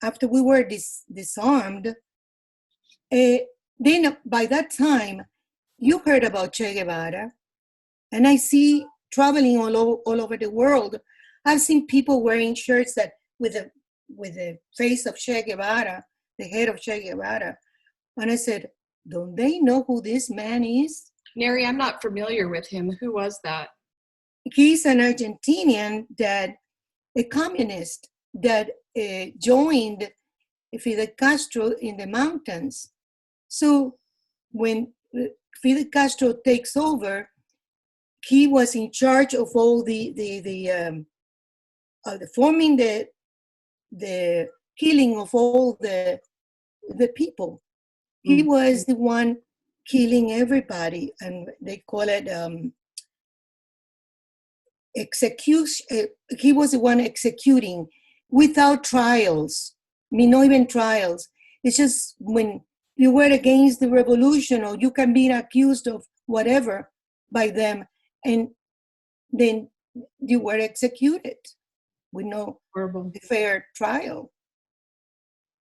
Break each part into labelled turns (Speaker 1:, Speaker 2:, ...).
Speaker 1: after we were disarmed, then by that time, you heard about Che Guevara, and I see traveling all over the world. I've seen people wearing shirts that with the face of Che Guevara, the head of Che Guevara, and I said, don't they know who this man is?
Speaker 2: Neri, I'm not familiar with him. Who was that?
Speaker 1: He's an Argentinian a communist that joined Fidel Castro in the mountains. So when Fidel Castro takes over, he was in charge of all the forming the killing of all the people. He was the one killing everybody, and they call it execution. He was the one executing without trials. I mean, not even trials. It's just when you were against the revolution, or you can be accused of whatever by them, and then you were executed with no fair trial.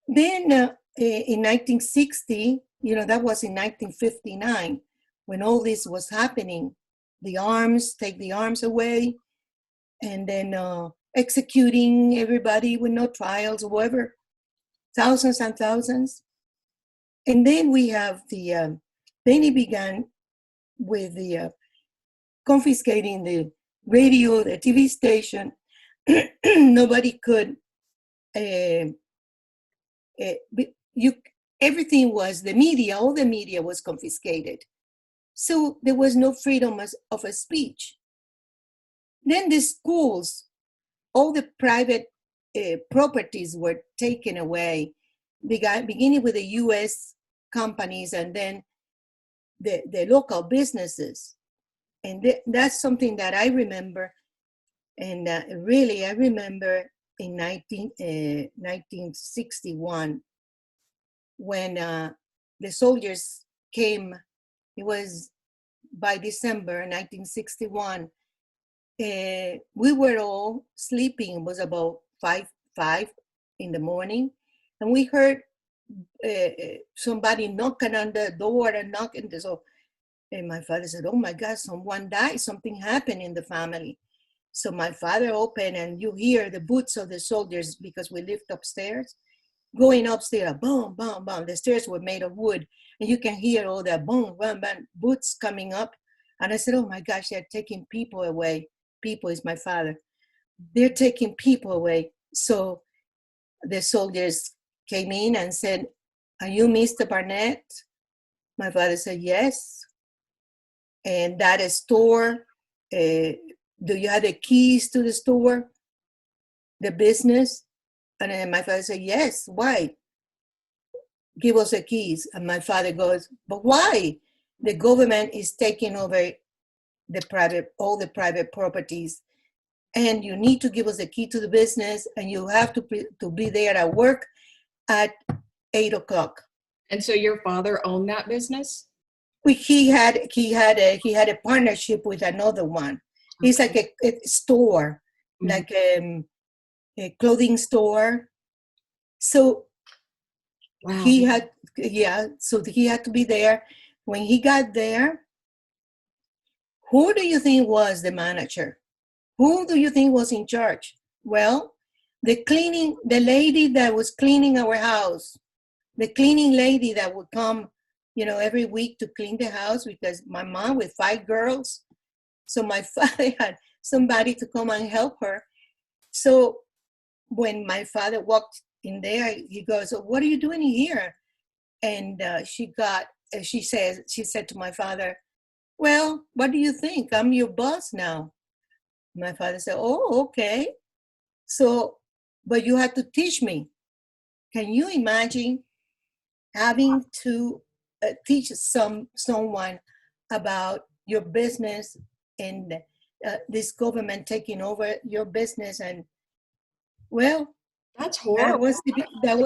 Speaker 1: Then in 1960, that was in 1959, when all this was happening, take the arms away, and then executing everybody with no trials or whatever, thousands and thousands. And then we have then he began with the confiscating the radio, the TV station. Nobody could, everything was the media, all the media was confiscated. So there was no freedom of a speech. Then the schools, all the private properties were taken away, beginning with the U.S. companies and then the local businesses. And that's something that I remember. And really, I remember in 1961, when the soldiers came. It was by December 1961. We were all sleeping. It was about 5 in the morning, and we heard somebody knocking on the door and knocking. And my father said, "Oh my God, someone died. Something happened in the family." So my father opened, and you hear the boots of the soldiers, because we lived upstairs. Going upstairs, boom, boom, boom. The stairs were made of wood, and you can hear all that boom, boom, boom, boots coming up. And I said, "Oh my gosh, they're taking people away." People is my father. They're taking people away. So the soldiers came in and said, "Are you Mr. Barnett?" My father said, "Yes." "And that a store, do you have the keys to the store, the business?" And then my father said, "Yes." "Why?" "Give us the keys." And my father goes, "But why? The government is taking over all the private properties, and you need to give us the key to the business, and you have to be there at work at 8:00.
Speaker 2: And so your father owned that business?
Speaker 1: He had a partnership with another one. It's like a store, like a clothing store. So
Speaker 2: wow.
Speaker 1: So he had to be there. When he got there, who do you think was the manager? Who do you think was in charge? Well, the lady that was cleaning our house, the cleaning lady that would come, every week to clean the house, because my mom with 5 girls. So my father had somebody to come and help her. So when my father walked in there, he goes, "Oh, what are you doing here?" And she said to my father, "Well, what do you think? I'm your boss now." My father said, "Oh, okay. So, but you have to teach me." Can you imagine having to teach someone about your business, and this government taking over your business? And well,
Speaker 2: that's horrible.
Speaker 1: That